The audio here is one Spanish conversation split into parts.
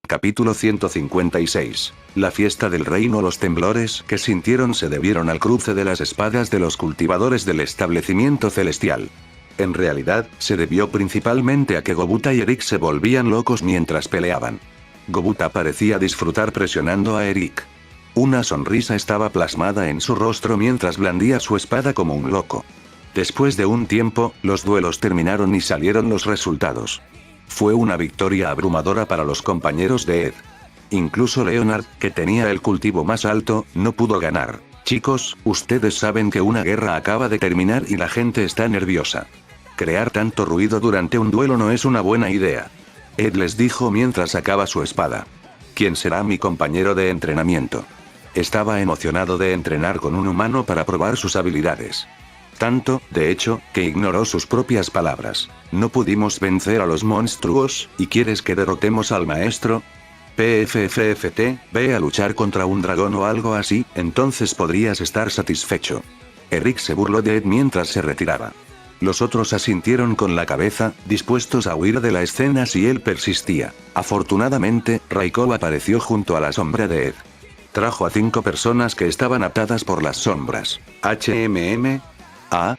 Capítulo 156. La fiesta del reino. Los temblores que sintieron se debieron al cruce de las espadas de los cultivadores del establecimiento celestial. En realidad, se debió principalmente a que Gobuta y Eric se volvían locos mientras peleaban. Gobuta parecía disfrutar presionando a Eric. Una sonrisa estaba plasmada en su rostro mientras blandía su espada como un loco. Después de un tiempo, los duelos terminaron y salieron los resultados. Fue una victoria abrumadora para los compañeros de Ed. Incluso Leonard, que tenía el cultivo más alto, no pudo ganar. Chicos, ustedes saben que una guerra acaba de terminar y la gente está nerviosa. Crear tanto ruido durante un duelo no es una buena idea. Ed les dijo mientras sacaba su espada. ¿Quién será mi compañero de entrenamiento? Estaba emocionado de entrenar con un humano para probar sus habilidades. Tanto, de hecho, que ignoró sus propias palabras. No pudimos vencer a los monstruos, ¿y quieres que derrotemos al maestro? PFFFT, ve a luchar contra un dragón o algo así, entonces podrías estar satisfecho. Eric se burló de Ed mientras se retiraba. Los otros asintieron con la cabeza, dispuestos a huir de la escena si él persistía. Afortunadamente, Raikou apareció junto a la sombra de Ed. Trajo a 5 personas que estaban atadas por las sombras.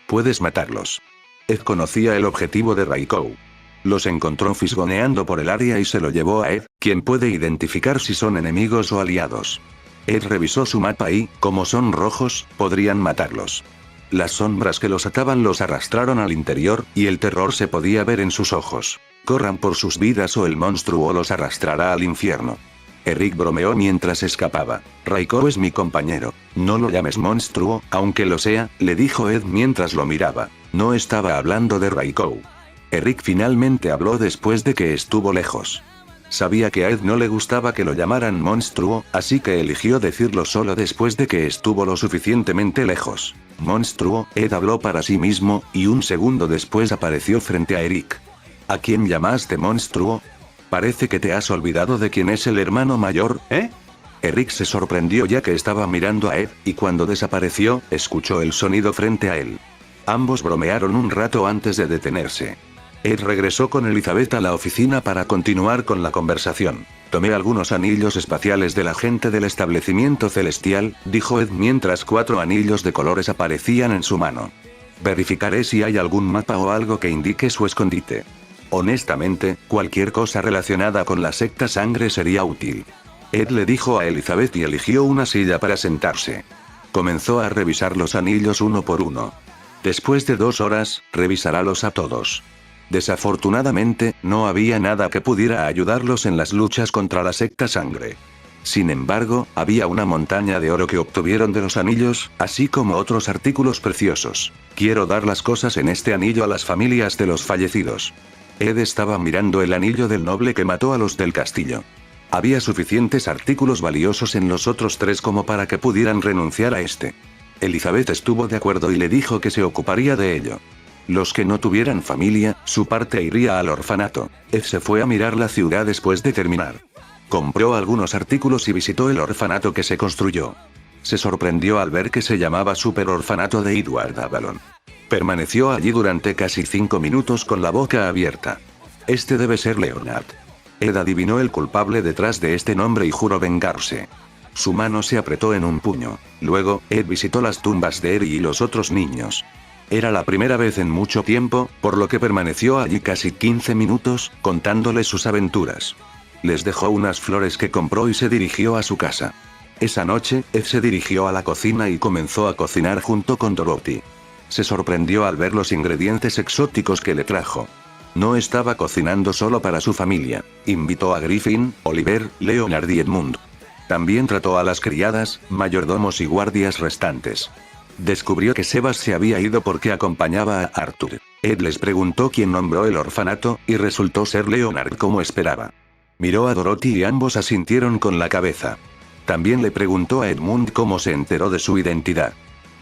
Puedes matarlos. Ed conocía el objetivo de Raikou. Los encontró fisgoneando por el área y se lo llevó a Ed, quien puede identificar si son enemigos o aliados. Ed revisó su mapa y, como son rojos, podrían matarlos. Las sombras que los ataban los arrastraron al interior, y el terror se podía ver en sus ojos. Corran por sus vidas o el monstruo los arrastrará al infierno. Eric bromeó mientras escapaba. Raikou es mi compañero. No lo llames monstruo, aunque lo sea, le dijo Ed mientras lo miraba. No estaba hablando de Raikou. Eric finalmente habló después de que estuvo lejos. Sabía que a Ed no le gustaba que lo llamaran monstruo, así que eligió decirlo solo después de que estuvo lo suficientemente lejos. Monstruo, Ed habló para sí mismo, y un segundo después apareció frente a Eric. ¿A quién llamaste monstruo? Parece que te has olvidado de quién es el hermano mayor, ¿eh? Eric se sorprendió ya que estaba mirando a Ed, y cuando desapareció, escuchó el sonido frente a él. Ambos bromearon un rato antes de detenerse. Ed regresó con Elizabeth a la oficina para continuar con la conversación. Tomé algunos anillos espaciales de la gente del establecimiento celestial, dijo Ed mientras 4 anillos de colores aparecían en su mano. Verificaré si hay algún mapa o algo que indique su escondite. Honestamente, cualquier cosa relacionada con la secta sangre sería útil. Ed le dijo a Elizabeth y eligió una silla para sentarse. Comenzó a revisar los anillos uno por uno. Después de 2 horas, revisarálos a todos. Desafortunadamente, no había nada que pudiera ayudarlos en las luchas contra la secta sangre. Sin embargo, había una montaña de oro que obtuvieron de los anillos, así como otros artículos preciosos. Quiero dar las cosas en este anillo a las familias de los fallecidos. Ed estaba mirando el anillo del noble que mató a los del castillo. Había suficientes artículos valiosos en los otros 3 como para que pudieran renunciar a este. Elizabeth estuvo de acuerdo y le dijo que se ocuparía de ello. Los que no tuvieran familia, su parte iría al orfanato. Ed se fue a mirar la ciudad después de terminar. Compró algunos artículos y visitó el orfanato que se construyó. Se sorprendió al ver que se llamaba Super Orfanato de Edward Avalon. Permaneció allí durante casi 5 minutos con la boca abierta. Este debe ser Leonard. Ed adivinó el culpable detrás de este nombre y juró vengarse. Su mano se apretó en un puño. Luego, Ed visitó las tumbas de Eri y los otros niños. Era la primera vez en mucho tiempo, por lo que permaneció allí casi 15 minutos, contándoles sus aventuras. Les dejó unas flores que compró y se dirigió a su casa. Esa noche, Ed se dirigió a la cocina y comenzó a cocinar junto con Dorothy. Se sorprendió al ver los ingredientes exóticos que le trajo. No estaba cocinando solo para su familia. Invitó a Griffin, Oliver, Leonard y Edmund. También trató a las criadas, mayordomos y guardias restantes. Descubrió que Sebas se había ido porque acompañaba a Arthur. Ed les preguntó quién nombró el orfanato, y resultó ser Leonard como esperaba. Miró a Dorothy y ambos asintieron con la cabeza. También le preguntó a Edmund cómo se enteró de su identidad.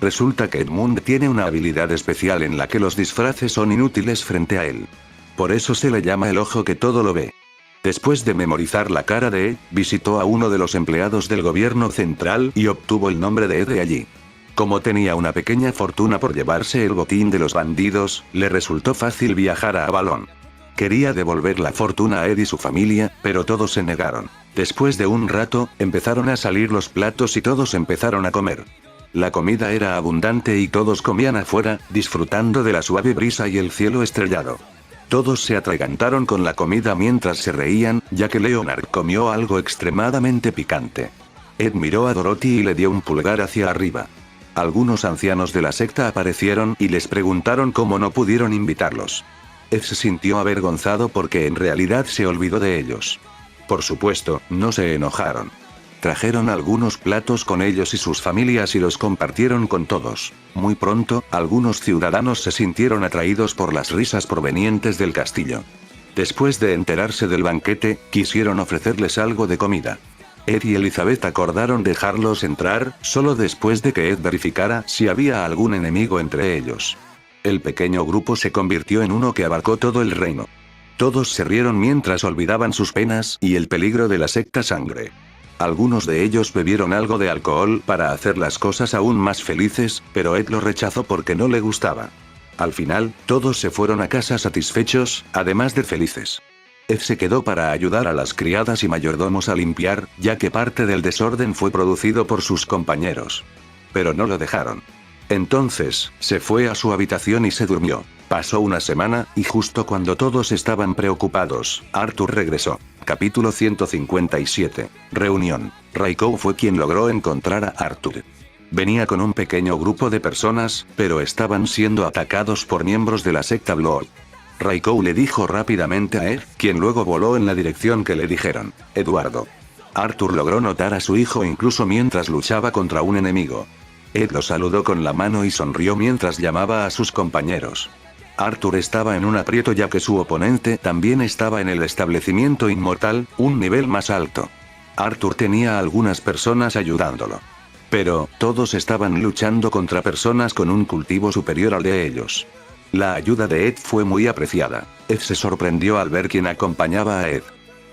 Resulta que Edmund tiene una habilidad especial en la que los disfraces son inútiles frente a él. Por eso se le llama el ojo que todo lo ve. Después de memorizar la cara de Ed, visitó a uno de los empleados del gobierno central y obtuvo el nombre de Ed de allí. Como tenía una pequeña fortuna por llevarse el botín de los bandidos, le resultó fácil viajar a Avalon. Quería devolver la fortuna a Ed y su familia, pero todos se negaron. Después de un rato, empezaron a salir los platos y todos empezaron a comer. La comida era abundante y todos comían afuera, disfrutando de la suave brisa y el cielo estrellado. Todos se atragantaron con la comida mientras se reían, ya que Leonard comió algo extremadamente picante. Ed miró a Dorothy y le dio un pulgar hacia arriba. Algunos ancianos de la secta aparecieron y les preguntaron cómo no pudieron invitarlos. Ed se sintió avergonzado porque en realidad se olvidó de ellos. Por supuesto, no se enojaron. Trajeron algunos platos con ellos y sus familias y los compartieron con todos. Muy pronto, algunos ciudadanos se sintieron atraídos por las risas provenientes del castillo. Después de enterarse del banquete, quisieron ofrecerles algo de comida. Ed y Elizabeth acordaron dejarlos entrar, solo después de que Ed verificara si había algún enemigo entre ellos. El pequeño grupo se convirtió en uno que abarcó todo el reino. Todos se rieron mientras olvidaban sus penas y el peligro de la secta sangre. Algunos de ellos bebieron algo de alcohol para hacer las cosas aún más felices, pero Ed lo rechazó porque no le gustaba. Al final, todos se fueron a casa satisfechos, además de felices. Ed se quedó para ayudar a las criadas y mayordomos a limpiar, ya que parte del desorden fue producido por sus compañeros. Pero no lo dejaron. Entonces, se fue a su habitación y se durmió. Pasó una semana, y justo cuando todos estaban preocupados, Arthur regresó. Capítulo 157. Reunión. Raikou fue quien logró encontrar a Arthur. Venía con un pequeño grupo de personas, pero estaban siendo atacados por miembros de la secta Blood. Raikou le dijo rápidamente a Ed, quien luego voló en la dirección que le dijeron. Eduardo. Arthur logró notar a su hijo incluso mientras luchaba contra un enemigo. Ed lo saludó con la mano y sonrió mientras llamaba a sus compañeros. Arthur estaba en un aprieto ya que su oponente también estaba en el establecimiento inmortal, un nivel más alto. Arthur tenía a algunas personas ayudándolo. Pero, todos estaban luchando contra personas con un cultivo superior al de ellos. La ayuda de Ed fue muy apreciada. Ed se sorprendió al ver quién acompañaba a Ed.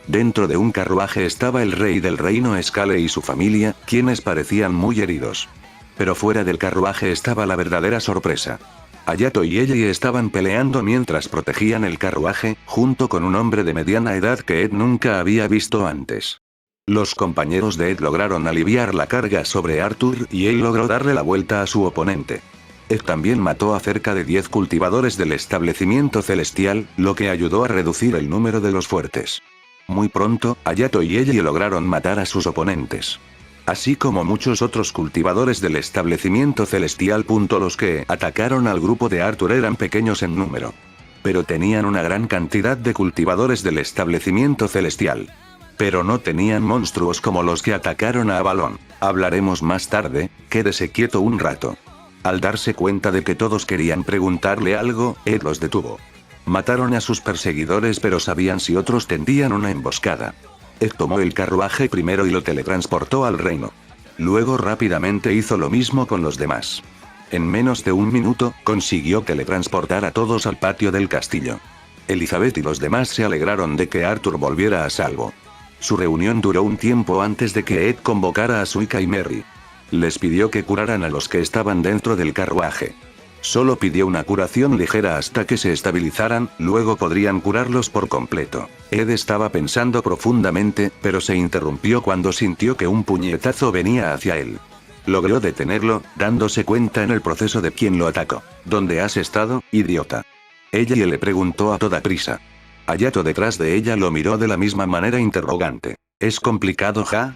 Dentro de un carruaje estaba el rey del reino Scale y su familia, quienes parecían muy heridos. Pero fuera del carruaje estaba la verdadera sorpresa. Hayato y Ellie estaban peleando mientras protegían el carruaje, junto con un hombre de mediana edad que Ed nunca había visto antes. Los compañeros de Ed lograron aliviar la carga sobre Arthur y él logró darle la vuelta a su oponente. Ed también mató a cerca de 10 cultivadores del establecimiento celestial, lo que ayudó a reducir el número de los fuertes. Muy pronto, Hayato y Ellie lograron matar a sus oponentes. Así como muchos otros cultivadores del establecimiento celestial. Los que atacaron al grupo de Arthur eran pequeños en número. Pero tenían una gran cantidad de cultivadores del establecimiento celestial. Pero no tenían monstruos como los que atacaron a Avalon. Hablaremos más tarde, quédese quieto un rato. Al darse cuenta de que todos querían preguntarle algo, Ed los detuvo. Mataron a sus perseguidores pero sabían si otros tendían una emboscada. Ed tomó el carruaje primero y lo teletransportó al reino. Luego rápidamente hizo lo mismo con los demás. En menos de un minuto, consiguió teletransportar a todos al patio del castillo. Elizabeth y los demás se alegraron de que Arthur volviera a salvo. Su reunión duró un tiempo antes de que Ed convocara a Suika y Merry. Les pidió que curaran a los que estaban dentro del carruaje. Solo pidió una curación ligera hasta que se estabilizaran, luego podrían curarlos por completo. Ed estaba pensando profundamente, pero se interrumpió cuando sintió que un puñetazo venía hacia él. Logró detenerlo, dándose cuenta en el proceso de quién lo atacó. ¿Dónde has estado, idiota? Ella le preguntó a toda prisa. Hayato detrás de ella lo miró de la misma manera interrogante. Es complicado, ja,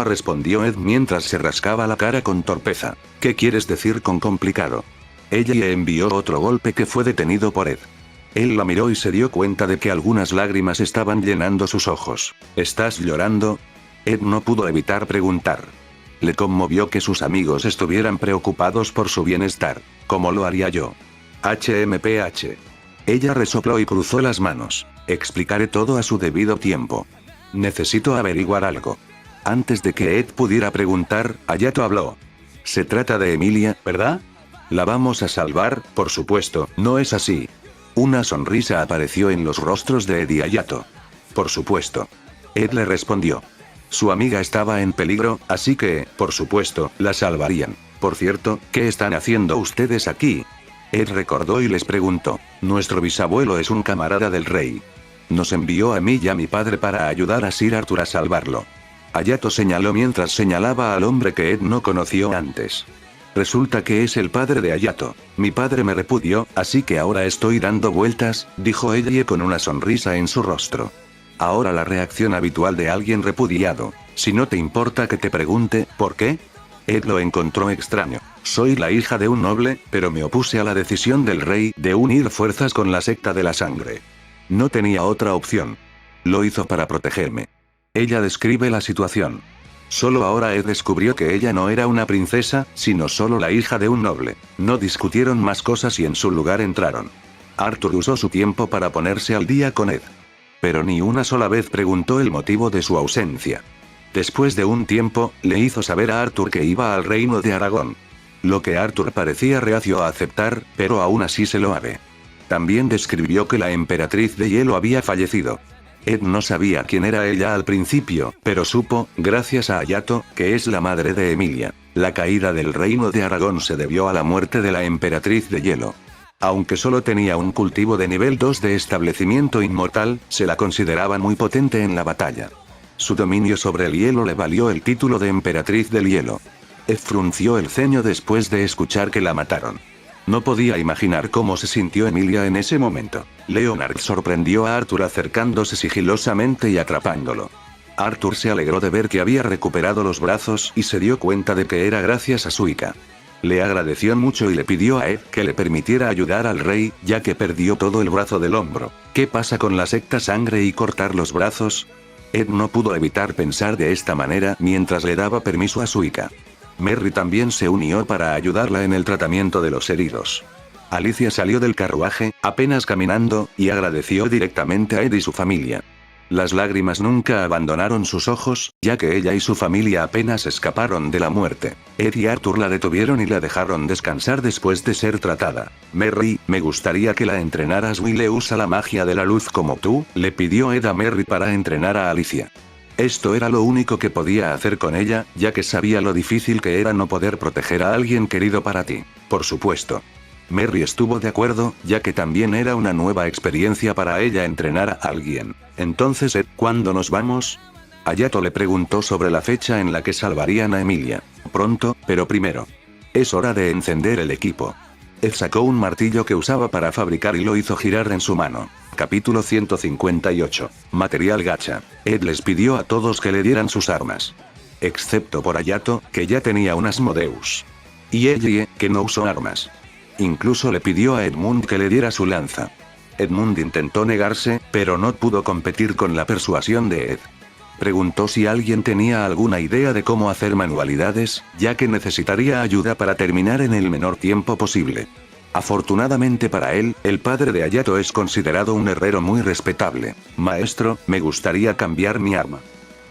respondió Ed mientras se rascaba la cara con torpeza. ¿Qué quieres decir con complicado? Ella le envió otro golpe que fue detenido por Ed. Él la miró y se dio cuenta de que algunas lágrimas estaban llenando sus ojos. ¿Estás llorando? Ed no pudo evitar preguntar. Le conmovió que sus amigos estuvieran preocupados por su bienestar. ¿Cómo lo haría yo? HMPH. Ella resopló y cruzó las manos. Explicaré todo a su debido tiempo. Necesito averiguar algo. Antes de que Ed pudiera preguntar, Hayato habló. Se trata de Emilia, ¿verdad? La vamos a salvar, por supuesto, ¿no es así? Una sonrisa apareció en los rostros de Ed y Hayato. Por supuesto. Ed le respondió. Su amiga estaba en peligro, así que, por supuesto, la salvarían. Por cierto, ¿qué están haciendo ustedes aquí? Ed recordó y les preguntó. Nuestro bisabuelo es un camarada del rey. Nos envió a mí y a mi padre para ayudar a Sir Arthur a salvarlo. Hayato señaló mientras señalaba al hombre que Ed no conoció antes. Resulta que es el padre de Hayato. Mi padre me repudió, así que ahora estoy dando vueltas, dijo ella con una sonrisa en su rostro. Ahora la reacción habitual de alguien repudiado. Si no te importa que te pregunte, ¿por qué? Ed lo encontró extraño. Soy la hija de un noble, pero me opuse a la decisión del rey de unir fuerzas con la secta de la sangre. No tenía otra opción. Lo hizo para protegerme. Ella describe la situación. Solo ahora Ed descubrió que ella no era una princesa, sino solo la hija de un noble. No discutieron más cosas y en su lugar entraron. Arthur usó su tiempo para ponerse al día con Ed. Pero ni una sola vez preguntó el motivo de su ausencia. Después de un tiempo, le hizo saber a Arthur que iba al reino de Aragón. Lo que Arthur parecía reacio a aceptar, pero aún así se lo haré. También describió que la emperatriz de hielo había fallecido. Ed no sabía quién era ella al principio, pero supo, gracias a Hayato, que es la madre de Emilia. La caída del reino de Aragón se debió a la muerte de la emperatriz de hielo. Aunque solo tenía un cultivo de nivel 2 de establecimiento inmortal, se la consideraba muy potente en la batalla. Su dominio sobre el hielo le valió el título de emperatriz del hielo. Ed frunció el ceño después de escuchar que la mataron. No podía imaginar cómo se sintió Emilia en ese momento. Leonard sorprendió a Arthur acercándose sigilosamente y atrapándolo. Arthur se alegró de ver que había recuperado los brazos y se dio cuenta de que era gracias a Suika. Le agradeció mucho y le pidió a Ed que le permitiera ayudar al rey, ya que perdió todo el brazo del hombro. ¿Qué pasa con la secta sangre y cortar los brazos? Ed no pudo evitar pensar de esta manera mientras le daba permiso a Suika. Merry también se unió para ayudarla en el tratamiento de los heridos. Alicia salió del carruaje, apenas caminando, y agradeció directamente a Ed y su familia. Las lágrimas nunca abandonaron sus ojos, ya que ella y su familia apenas escaparon de la muerte. Ed y Arthur la detuvieron y la dejaron descansar después de ser tratada. Merry, me gustaría que la entrenaras. Will usa la magia de la luz como tú, le pidió Ed a Merry para entrenar a Alicia. Esto era lo único que podía hacer con ella, ya que sabía lo difícil que era no poder proteger a alguien querido para ti. Por supuesto. Merry estuvo de acuerdo, ya que también era una nueva experiencia para ella entrenar a alguien. Entonces, Ed, ¿cuándo nos vamos? Hayato le preguntó sobre la fecha en la que salvarían a Emilia. Pronto, pero primero. Es hora de encender el equipo. Ed sacó un martillo que usaba para fabricar y lo hizo girar en su mano. Capítulo 158. Material gacha. Ed les pidió a todos que le dieran sus armas. Excepto por Hayato, que ya tenía un Asmodeus. Y Ellie, que no usó armas. Incluso le pidió a Edmund que le diera su lanza. Edmund intentó negarse, pero no pudo competir con la persuasión de Ed. Preguntó si alguien tenía alguna idea de cómo hacer manualidades, ya que necesitaría ayuda para terminar en el menor tiempo posible. Afortunadamente para él, el padre de Hayato es considerado un herrero muy respetable. Maestro, me gustaría cambiar mi arma.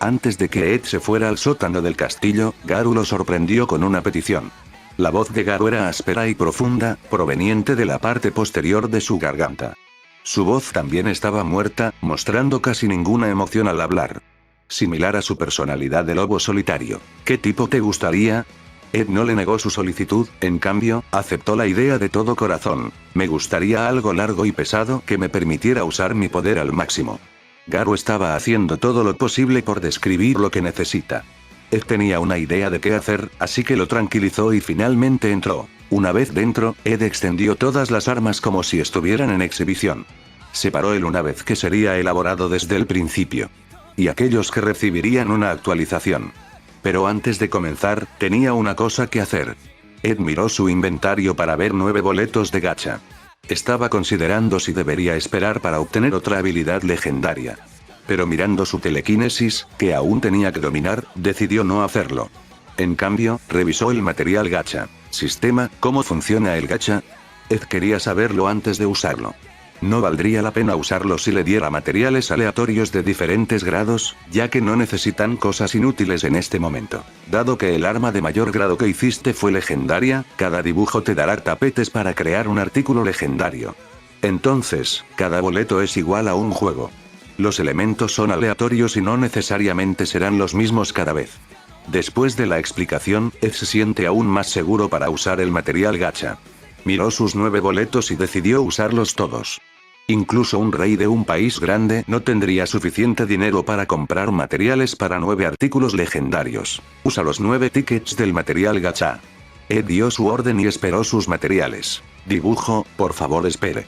Antes de que Ed se fuera al sótano del castillo, Garu lo sorprendió con una petición. La voz de Garu era áspera y profunda, proveniente de la parte posterior de su garganta. Su voz también estaba muerta, mostrando casi ninguna emoción al hablar. Similar a su personalidad de lobo solitario. ¿Qué tipo te gustaría? Ed no le negó su solicitud, en cambio, aceptó la idea de todo corazón. Me gustaría algo largo y pesado que me permitiera usar mi poder al máximo. Garu estaba haciendo todo lo posible por describir lo que necesita. Ed tenía una idea de qué hacer, así que lo tranquilizó y finalmente entró. Una vez dentro, Ed extendió todas las armas como si estuvieran en exhibición. Separó el una vez que sería elaborado desde el principio. Y aquellos que recibirían una actualización. Pero antes de comenzar, tenía una cosa que hacer. Ed miró su inventario para ver 9 boletos de gacha. Estaba considerando si debería esperar para obtener otra habilidad legendaria. Pero mirando su telequinesis, que aún tenía que dominar, decidió no hacerlo. En cambio, revisó el material gacha. Sistema, ¿cómo funciona el gacha? Ed quería saberlo antes de usarlo. No valdría la pena usarlo si le diera materiales aleatorios de diferentes grados, ya que no necesitan cosas inútiles en este momento. Dado que el arma de mayor grado que hiciste fue legendaria, cada dibujo te dará tapetes para crear un artículo legendario. Entonces, cada boleto es igual a un juego. Los elementos son aleatorios y no necesariamente serán los mismos cada vez. Después de la explicación, Ed se siente aún más seguro para usar el material gacha. Miró sus 9 boletos y decidió usarlos todos. Incluso un rey de un país grande no tendría suficiente dinero para comprar materiales para 9 artículos legendarios. Usa los 9 tickets del material gacha. Ed dio su orden y esperó sus materiales. Dibujo, por favor espere.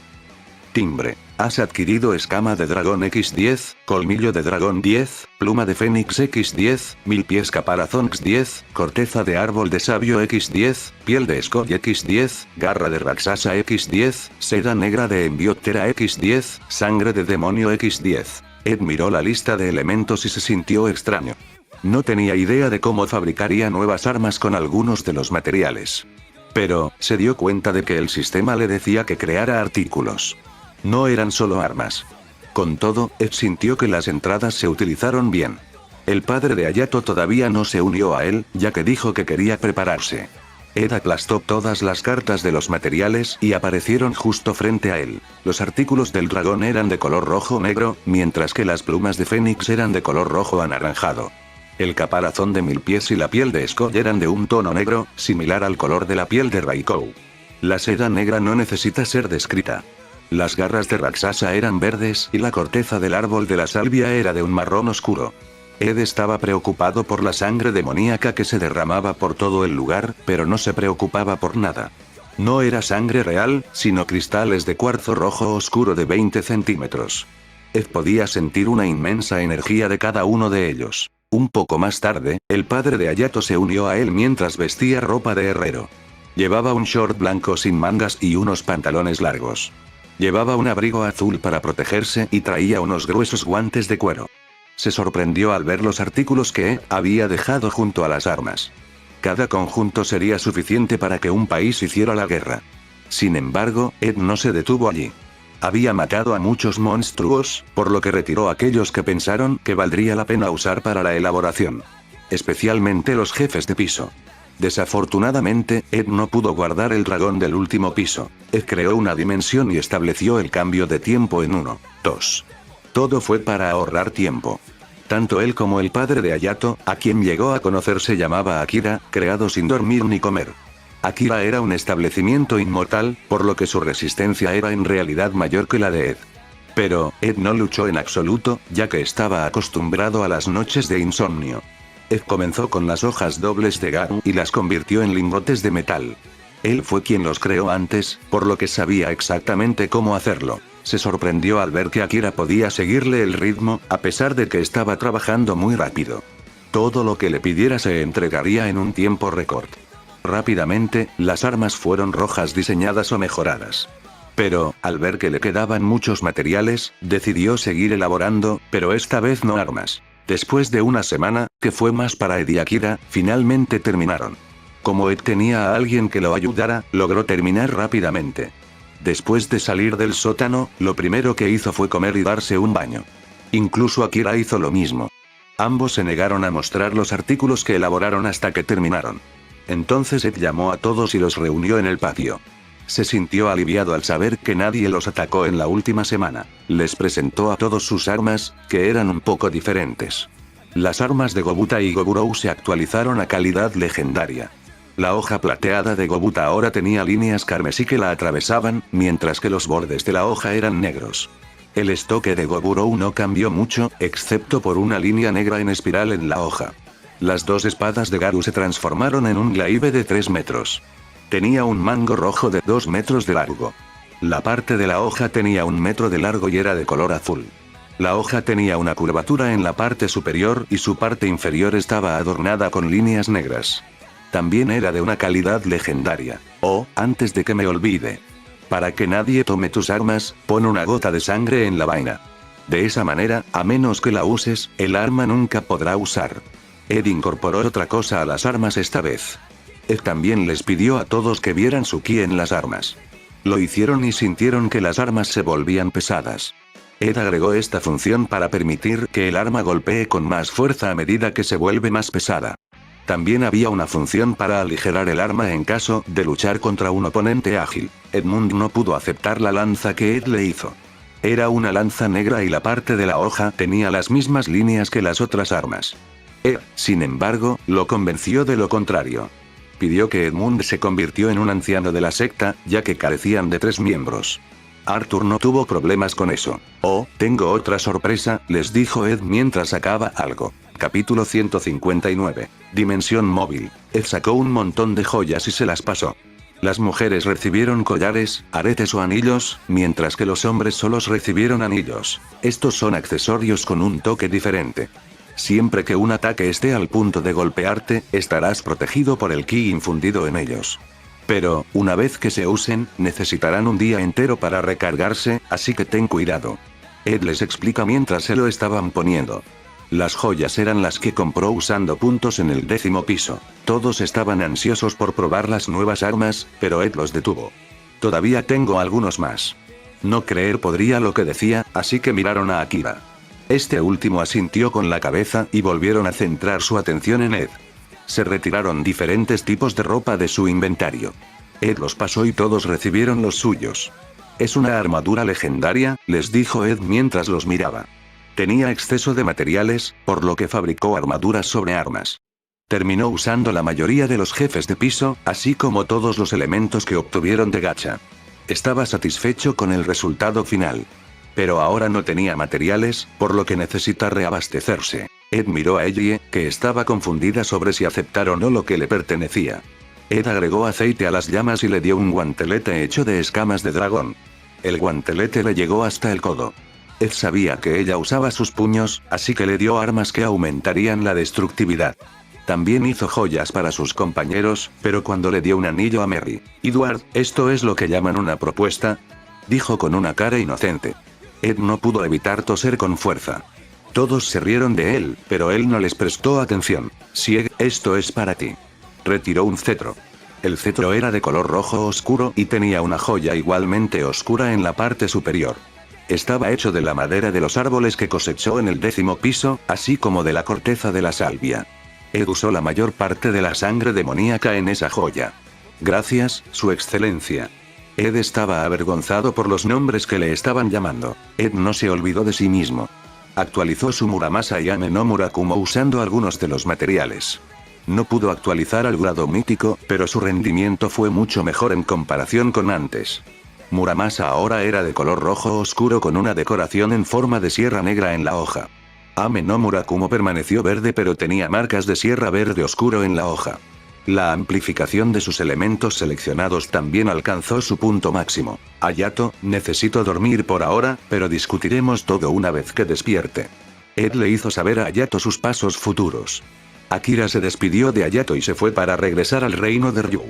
Timbre. Has adquirido escama de dragón X10, colmillo de dragón 10, pluma de fénix X10, 1000 pies caparazón X10, corteza de árbol de sabio X10, piel de Skoll X10, garra de Raksasa X10, seda negra de Envioptera X10, sangre de demonio X10. Ed miró la lista de elementos y se sintió extraño. No tenía idea de cómo fabricaría nuevas armas con algunos de los materiales. Pero, se dio cuenta de que el sistema le decía que creara artículos. No eran solo armas. Con todo, Ed sintió que las entradas se utilizaron bien. El padre de Hayato todavía no se unió a él, ya que dijo que quería prepararse. Ed aplastó todas las cartas de los materiales y aparecieron justo frente a él. Los artículos del dragón eran de color rojo-negro, mientras que las plumas de fénix eran de color rojo-anaranjado. El caparazón de 1000 pies y la piel de Skoll eran de un tono negro, similar al color de la piel de Raikou. La seda negra no necesita ser descrita. Las garras de Raksasa eran verdes y la corteza del árbol de la salvia era de un marrón oscuro. Ed estaba preocupado por la sangre demoníaca que se derramaba por todo el lugar, pero no se preocupaba por nada. No era sangre real, sino cristales de cuarzo rojo oscuro de 20 centímetros. Ed podía sentir una inmensa energía de cada uno de ellos. Un poco más tarde, el padre de Hayato se unió a él mientras vestía ropa de herrero. Llevaba un short blanco sin mangas y unos pantalones largos. Llevaba un abrigo azul para protegerse y traía unos gruesos guantes de cuero. Se sorprendió al ver los artículos que había dejado junto a las armas. Cada conjunto sería suficiente para que un país hiciera la guerra. Sin embargo, Ed no se detuvo allí. Había matado a muchos monstruos, por lo que retiró aquellos que pensaron que valdría la pena usar para la elaboración. Especialmente los jefes de piso. Desafortunadamente, Ed no pudo guardar el dragón del último piso. Ed creó una dimensión y estableció el cambio de tiempo en 1, 2. Todo fue para ahorrar tiempo. Tanto él como el padre de Hayato, a quien llegó a conocer se llamaba Akira, creado sin dormir ni comer. Akira era un establecimiento inmortal, por lo que su resistencia era en realidad mayor que la de Ed. Pero, Ed no luchó en absoluto, ya que estaba acostumbrado a las noches de insomnio. Ed comenzó con las hojas dobles de Garu y las convirtió en lingotes de metal. Él fue quien los creó antes, por lo que sabía exactamente cómo hacerlo. Se sorprendió al ver que Akira podía seguirle el ritmo, a pesar de que estaba trabajando muy rápido. Todo lo que le pidiera se entregaría en un tiempo récord. Rápidamente, las armas fueron rojas diseñadas o mejoradas. Pero, al ver que le quedaban muchos materiales, decidió seguir elaborando, pero esta vez no armas. Después de una semana, que fue más para Ed y Akira, finalmente terminaron. Como Ed tenía a alguien que lo ayudara, logró terminar rápidamente. Después de salir del sótano, lo primero que hizo fue comer y darse un baño. Incluso Akira hizo lo mismo. Ambos se negaron a mostrar los artículos que elaboraron hasta que terminaron. Entonces Ed llamó a todos y los reunió en el patio. Se sintió aliviado al saber que nadie los atacó en la última semana. Les presentó a todos sus armas, que eran un poco diferentes. Las armas de Gobuta y Gogurou se actualizaron a calidad legendaria. La hoja plateada de Gobuta ahora tenía líneas carmesí que la atravesaban, mientras que los bordes de la hoja eran negros. El estoque de Gogurou no cambió mucho, excepto por una línea negra en espiral en la hoja. Las dos espadas de Garu se transformaron en un glaive de 3 metros. Tenía un mango rojo de 2 metros de largo. La parte de la hoja tenía 1 metro de largo y era de color azul. La hoja tenía una curvatura en la parte superior y su parte inferior estaba adornada con líneas negras. También era de una calidad legendaria. Oh, antes de que me olvide. Para que nadie tome tus armas, pon una gota de sangre en la vaina. De esa manera, a menos que la uses, el arma nunca podrá usar. Ed incorporó otra cosa a las armas esta vez. Ed también les pidió a todos que vieran su ki en las armas. Lo hicieron y sintieron que las armas se volvían pesadas. Ed agregó esta función para permitir que el arma golpee con más fuerza a medida que se vuelve más pesada. También había una función para aligerar el arma en caso de luchar contra un oponente ágil. Edmund no pudo aceptar la lanza que Ed le hizo. Era una lanza negra y la parte de la hoja tenía las mismas líneas que las otras armas. Ed, sin embargo, lo convenció de lo contrario. pidió que Edmund se convirtió en un anciano de la secta, ya que carecían de 3 miembros. Arthur no tuvo problemas con eso. Oh, tengo otra sorpresa, les dijo Ed mientras sacaba algo. Capítulo 159. Dimensión móvil. Ed sacó un montón de joyas y se las pasó. Las mujeres recibieron collares, aretes o anillos, mientras que los hombres solos recibieron anillos. Estos son accesorios con un toque diferente. Siempre que un ataque esté al punto de golpearte, estarás protegido por el ki infundido en ellos. Pero, una vez que se usen, necesitarán un día entero para recargarse, así que ten cuidado. Ed les explica mientras se lo estaban poniendo. Las joyas eran las que compró usando puntos en el 10º piso. Todos estaban ansiosos por probar las nuevas armas, pero Ed los detuvo. Todavía tengo algunos más. No creer podría lo que decía, así que miraron a Akira. Este último asintió con la cabeza y volvieron a centrar su atención en Ed. Se retiraron diferentes tipos de ropa de su inventario. Ed los pasó y todos recibieron los suyos. Es una armadura legendaria, les dijo Ed mientras los miraba. Tenía exceso de materiales, por lo que fabricó armaduras sobre armas. Terminó usando la mayoría de los jefes de piso, así como todos los elementos que obtuvieron de gacha. Estaba satisfecho con el resultado final. Pero ahora no tenía materiales, por lo que necesita reabastecerse. Ed miró a Ellie, que estaba confundida sobre si aceptar o no lo que le pertenecía. Ed agregó aceite a las llamas y le dio un guantelete hecho de escamas de dragón. El guantelete le llegó hasta el codo. Ed sabía que ella usaba sus puños, así que le dio armas que aumentarían la destructividad. También hizo joyas para sus compañeros, pero cuando le dio un anillo a Merry. Edward, ¿esto es lo que llaman una propuesta?, dijo con una cara inocente. Ed no pudo evitar toser con fuerza. Todos se rieron de él, pero él no les prestó atención. Sieg, esto es para ti. Retiró un cetro. El cetro era de color rojo oscuro y tenía una joya igualmente oscura en la parte superior. Estaba hecho de la madera de los árboles que cosechó en el 10º piso, así como de la corteza de la salvia. Ed usó la mayor parte de la sangre demoníaca en esa joya. Gracias, Su Excelencia. Ed estaba avergonzado por los nombres que le estaban llamando. Ed no se olvidó de sí mismo. Actualizó su Muramasa y Ame no Murakumo usando algunos de los materiales. No pudo actualizar al grado mítico, pero su rendimiento fue mucho mejor en comparación con antes. Muramasa ahora era de color rojo oscuro con una decoración en forma de sierra negra en la hoja. Ame no Murakumo permaneció verde pero tenía marcas de sierra verde oscuro en la hoja. La amplificación de sus elementos seleccionados también alcanzó su punto máximo. Hayato, necesito dormir por ahora, pero discutiremos todo una vez que despierte. Ed le hizo saber a Hayato sus pasos futuros. Akira se despidió de Hayato y se fue para regresar al reino de Ryu.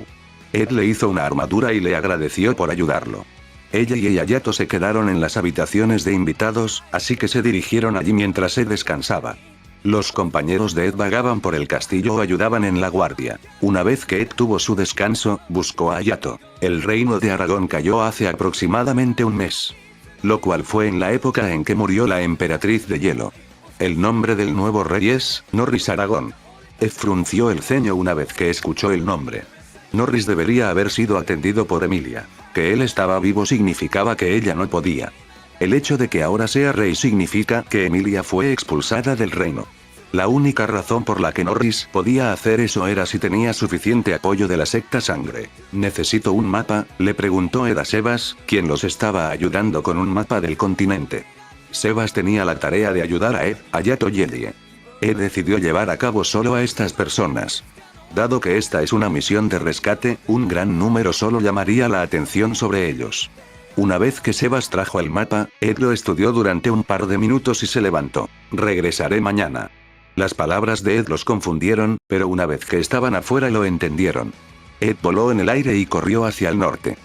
Ed le hizo una armadura y le agradeció por ayudarlo. Ella y Hayato se quedaron en las habitaciones de invitados, así que se dirigieron allí mientras Ed descansaba. Los compañeros de Ed vagaban por el castillo o ayudaban en la guardia. Una vez que Ed tuvo su descanso, buscó a Hayato. El reino de Aragón cayó hace aproximadamente un mes. Lo cual fue en la época en que murió la emperatriz de hielo. El nombre del nuevo rey es Norris Aragón. Ed frunció el ceño una vez que escuchó el nombre. Norris debería haber sido atendido por Emilia. Que él estaba vivo significaba que ella no podía. El hecho de que ahora sea rey significa que Emilia fue expulsada del reino. La única razón por la que Norris podía hacer eso era si tenía suficiente apoyo de la secta sangre. ¿Necesito un mapa?, le preguntó Ed a Sebas, quien los estaba ayudando con un mapa del continente. Sebas tenía la tarea de ayudar a Ed, Hayato y Ellie. Ed decidió llevar a cabo solo a estas personas. Dado que esta es una misión de rescate, un gran número solo llamaría la atención sobre ellos. Una vez que Sebas trajo el mapa, Ed lo estudió durante un par de minutos y se levantó. Regresaré mañana. Las palabras de Ed los confundieron, pero una vez que estaban afuera lo entendieron. Ed voló en el aire y corrió hacia el norte.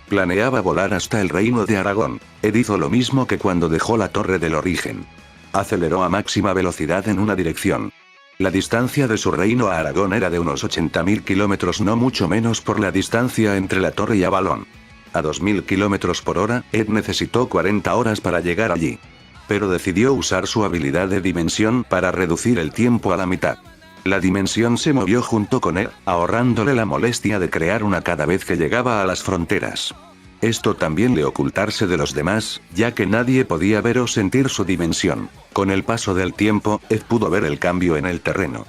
Planeaba volar hasta el reino de Aragón. Ed hizo lo mismo que cuando dejó la Torre del Origen. Aceleró a máxima velocidad en una dirección. La distancia de su reino a Aragón era de unos 80.000 kilómetros, no mucho menos por la distancia entre la torre y Avalon. A 2.000 kilómetros por hora, Ed necesitó 40 horas para llegar allí. Pero decidió usar su habilidad de dimensión para reducir el tiempo a la mitad. La dimensión se movió junto con Ed, ahorrándole la molestia de crear una cada vez que llegaba a las fronteras. Esto también le ocultarse de los demás, ya que nadie podía ver o sentir su dimensión. Con el paso del tiempo, Ed pudo ver el cambio en el terreno.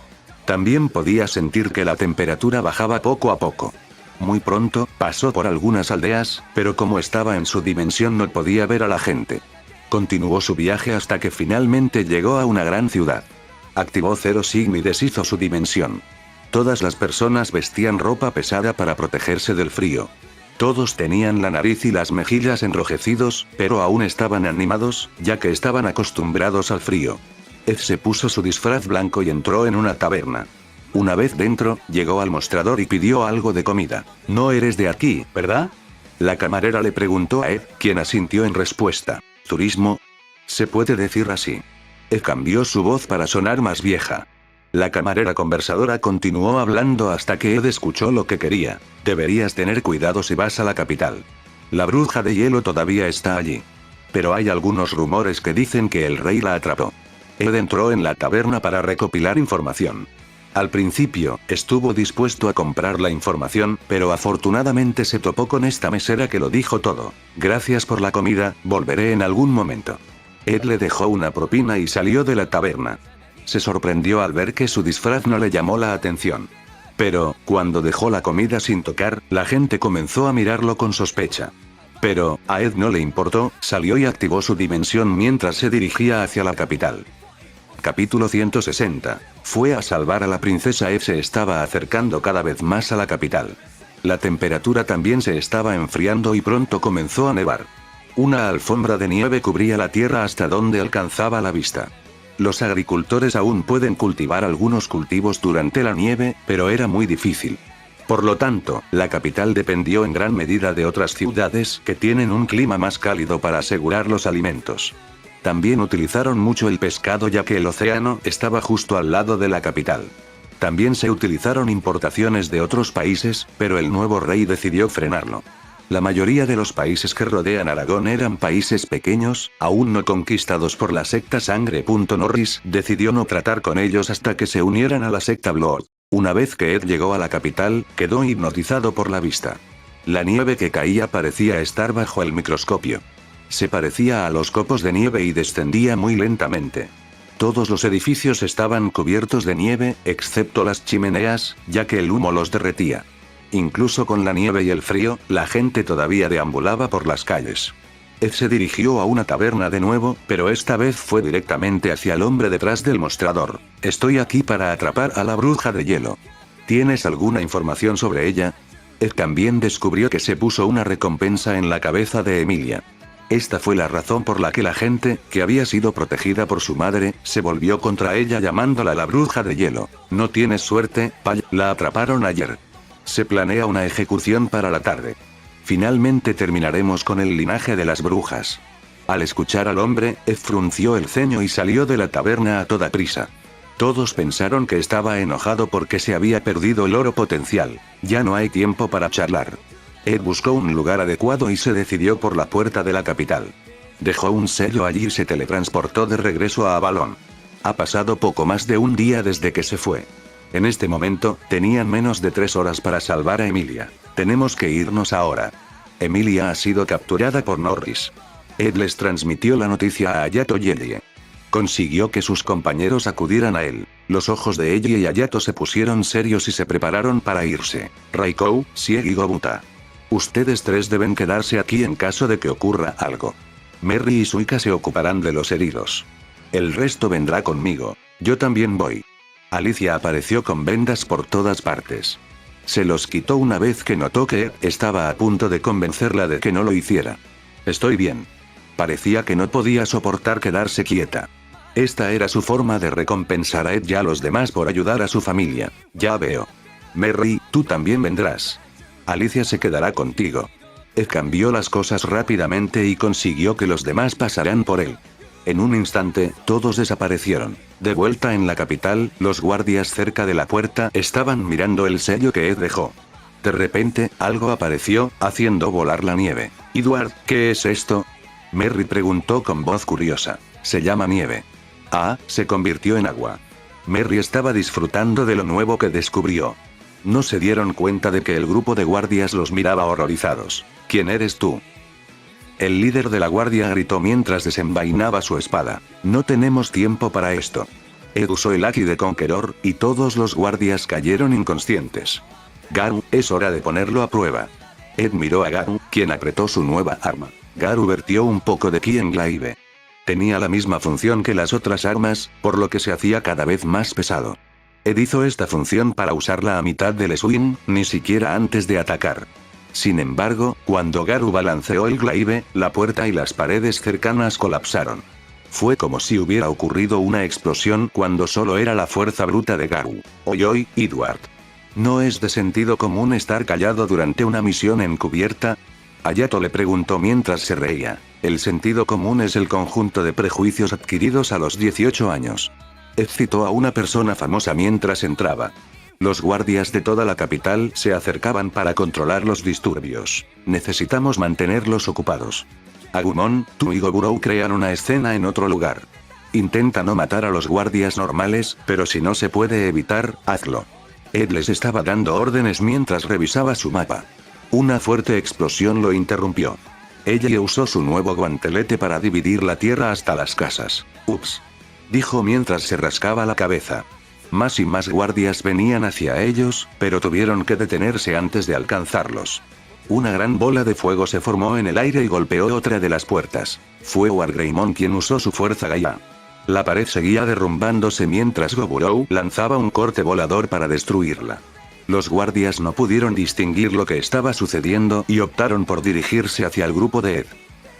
También podía sentir que la temperatura bajaba poco a poco. Muy pronto, pasó por algunas aldeas, pero como estaba en su dimensión no podía ver a la gente. Continuó su viaje hasta que finalmente llegó a una gran ciudad. Activó Zero Sigma y deshizo su dimensión. Todas las personas vestían ropa pesada para protegerse del frío. Todos tenían la nariz y las mejillas enrojecidos, pero aún estaban animados, ya que estaban acostumbrados al frío. Ed se puso su disfraz blanco y entró en una taberna. Una vez dentro, llegó al mostrador y pidió algo de comida. «No eres de aquí, ¿verdad?», la camarera le preguntó a Ed, quien asintió en respuesta. «¿Turismo? Se puede decir así». Ed cambió su voz para sonar más vieja. La camarera conversadora continuó hablando hasta que Ed escuchó lo que quería. «Deberías tener cuidado si vas a la capital. La bruja de hielo todavía está allí. Pero hay algunos rumores que dicen que el rey la atrapó». Ed entró en la taberna para recopilar información. Al principio, estuvo dispuesto a comprar la información, pero afortunadamente se topó con esta mesera que lo dijo todo. «Gracias por la comida, volveré en algún momento». Ed le dejó una propina y salió de la taberna. Se sorprendió al ver que su disfraz no le llamó la atención. Pero, cuando dejó la comida sin tocar, la gente comenzó a mirarlo con sospecha. Pero, a Ed no le importó, salió y activó su dimensión mientras se dirigía hacia la capital. Capítulo 160. Fue a salvar a la princesa. Ed se estaba acercando cada vez más a la capital. La temperatura también se estaba enfriando y pronto comenzó a nevar. Una alfombra de nieve cubría la tierra hasta donde alcanzaba la vista. Los agricultores aún pueden cultivar algunos cultivos durante la nieve, pero era muy difícil. Por lo tanto, la capital dependió en gran medida de otras ciudades que tienen un clima más cálido para asegurar los alimentos. También utilizaron mucho el pescado ya que el océano estaba justo al lado de la capital. También se utilizaron importaciones de otros países, pero el nuevo rey decidió frenarlo. La mayoría de los países que rodean Aragón eran países pequeños, aún no conquistados por la secta Sangre. Norris decidió no tratar con ellos hasta que se unieran a la secta Blood. Una vez que Ed llegó a la capital, quedó hipnotizado por la vista. La nieve que caía parecía estar bajo el microscopio. Se parecía a los copos de nieve y descendía muy lentamente. Todos los edificios estaban cubiertos de nieve, excepto las chimeneas, ya que el humo los derretía. Incluso con la nieve y el frío, la gente todavía deambulaba por las calles. Ed se dirigió a una taberna de nuevo, pero esta vez fue directamente hacia el hombre detrás del mostrador. «Estoy aquí para atrapar a la bruja de hielo. ¿Tienes alguna información sobre ella?» Ed también descubrió que se puso una recompensa en la cabeza de Emilia. Esta fue la razón por la que la gente, que había sido protegida por su madre, se volvió contra ella llamándola la bruja de hielo. «No tienes suerte, pay. La atraparon ayer. Se planea una ejecución para la tarde. Finalmente terminaremos con el linaje de las brujas». Al escuchar al hombre, Ed frunció el ceño y salió de la taberna a toda prisa. Todos pensaron que estaba enojado porque se había perdido el oro potencial. Ya no hay tiempo para charlar. Ed buscó un lugar adecuado y se decidió por la puerta de la capital. Dejó un sello allí y se teletransportó de regreso a Avalon. Ha pasado poco más de un día desde que se fue. En este momento, tenían menos de 3 horas para salvar a Emilia. «Tenemos que irnos ahora. Emilia ha sido capturada por Norris». Ed les transmitió la noticia a Hayato y Ellie. Consiguió que sus compañeros acudieran a él. Los ojos de Ellie y Hayato se pusieron serios y se prepararon para irse. «Raikou, Sieg y Gobuta. Ustedes 3 deben quedarse aquí en caso de que ocurra algo. Merry y Suika se ocuparán de los heridos. El resto vendrá conmigo. Yo también voy». Alicia apareció con vendas por todas partes. Se los quitó una vez que notó que Ed estaba a punto de convencerla de que no lo hiciera. «Estoy bien». Parecía que no podía soportar quedarse quieta. Esta era su forma de recompensar a Ed y a los demás por ayudar a su familia. «Ya veo. Merry, tú también vendrás. Alicia se quedará contigo». Ed cambió las cosas rápidamente y consiguió que los demás pasaran por él. En un instante, todos desaparecieron. De vuelta en la capital, los guardias cerca de la puerta estaban mirando el sello que Ed dejó. De repente, algo apareció, haciendo volar la nieve. «Edward, ¿qué es esto?», Merry preguntó con voz curiosa. «Se llama nieve». «Ah, se convirtió en agua». Merry estaba disfrutando de lo nuevo que descubrió. No se dieron cuenta de que el grupo de guardias los miraba horrorizados. «¿Quién eres tú?». El líder de la guardia gritó mientras desenvainaba su espada. «No tenemos tiempo para esto. Ed usó el Haki de Conqueror, y todos los guardias cayeron inconscientes. Garou, es hora de ponerlo a prueba. Ed miró a Garou, quien apretó su nueva arma. Garou vertió un poco de ki en Glaive. Tenía la misma función que las otras armas, por lo que se hacía cada vez más pesado. Ed hizo esta función para usarla a mitad del swing, ni siquiera antes de atacar. Sin embargo, cuando Garou balanceó el Glaive, la puerta y las paredes cercanas colapsaron. Fue como si hubiera ocurrido una explosión cuando solo era la fuerza bruta de Garou. Oy, Edward. ¿No es de sentido común estar callado durante una misión encubierta? Hayato le preguntó mientras se reía. El sentido común es el conjunto de prejuicios adquiridos a los 18 años. Ed citó a una persona famosa mientras entraba. Los guardias de toda la capital se acercaban para controlar los disturbios. Necesitamos mantenerlos ocupados. Agumon, tú y Goburou crean una escena en otro lugar. Intenta no matar a los guardias normales, pero si no se puede evitar, hazlo. Ed les estaba dando órdenes mientras revisaba su mapa. Una fuerte explosión lo interrumpió. Ella usó su nuevo guantelete para dividir la tierra hasta las casas. Ups. Dijo mientras se rascaba la cabeza. Más y más guardias venían hacia ellos, pero tuvieron que detenerse antes de alcanzarlos. Una gran bola de fuego se formó en el aire y golpeó otra de las puertas. Fue Wargreymon quien usó su fuerza Gaia. La pared seguía derrumbándose mientras Goburou lanzaba un corte volador para destruirla. Los guardias no pudieron distinguir lo que estaba sucediendo y optaron por dirigirse hacia el grupo de Ed.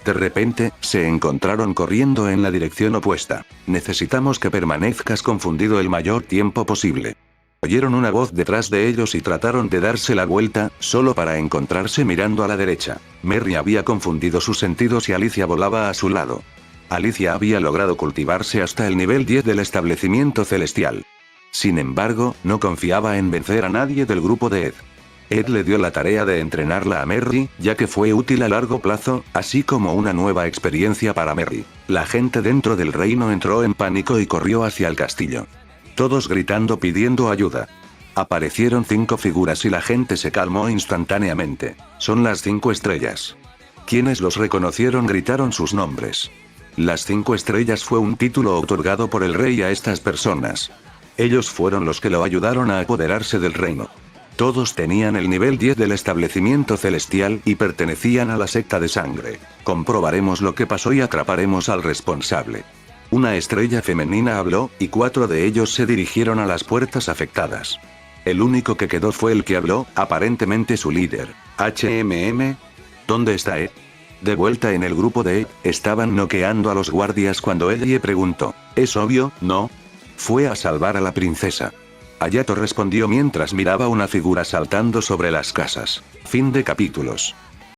De repente, se encontraron corriendo en la dirección opuesta. Necesitamos que permanezcas confundido el mayor tiempo posible. Oyeron una voz detrás de ellos y trataron de darse la vuelta, solo para encontrarse mirando a la derecha. Merry había confundido sus sentidos y Alicia volaba a su lado. Alicia había logrado cultivarse hasta el nivel 10 del establecimiento celestial. Sin embargo, no confiaba en vencer a nadie del grupo de Ed. Ed le dio la tarea de entrenarla a Merry, ya que fue útil a largo plazo, así como una nueva experiencia para Merry. La gente dentro del reino entró en pánico y corrió hacia el castillo. Todos gritando pidiendo ayuda. Aparecieron 5 figuras y la gente se calmó instantáneamente. Son las 5 estrellas. Quienes los reconocieron gritaron sus nombres. Las 5 estrellas fue un título otorgado por el rey a estas personas. Ellos fueron los que lo ayudaron a apoderarse del reino. Todos tenían el nivel 10 del establecimiento celestial y pertenecían a la secta de sangre. Comprobaremos lo que pasó y atraparemos al responsable. Una estrella femenina habló, y 4 de ellos se dirigieron a las puertas afectadas. El único que quedó fue el que habló, aparentemente su líder. ¿Dónde está Ed? De vuelta en el grupo de Ed, estaban noqueando a los guardias cuando Eddie preguntó. ¿Es obvio, no? Fue a salvar a la princesa. Hayato respondió mientras miraba una figura saltando sobre las casas. Fin de capítulos.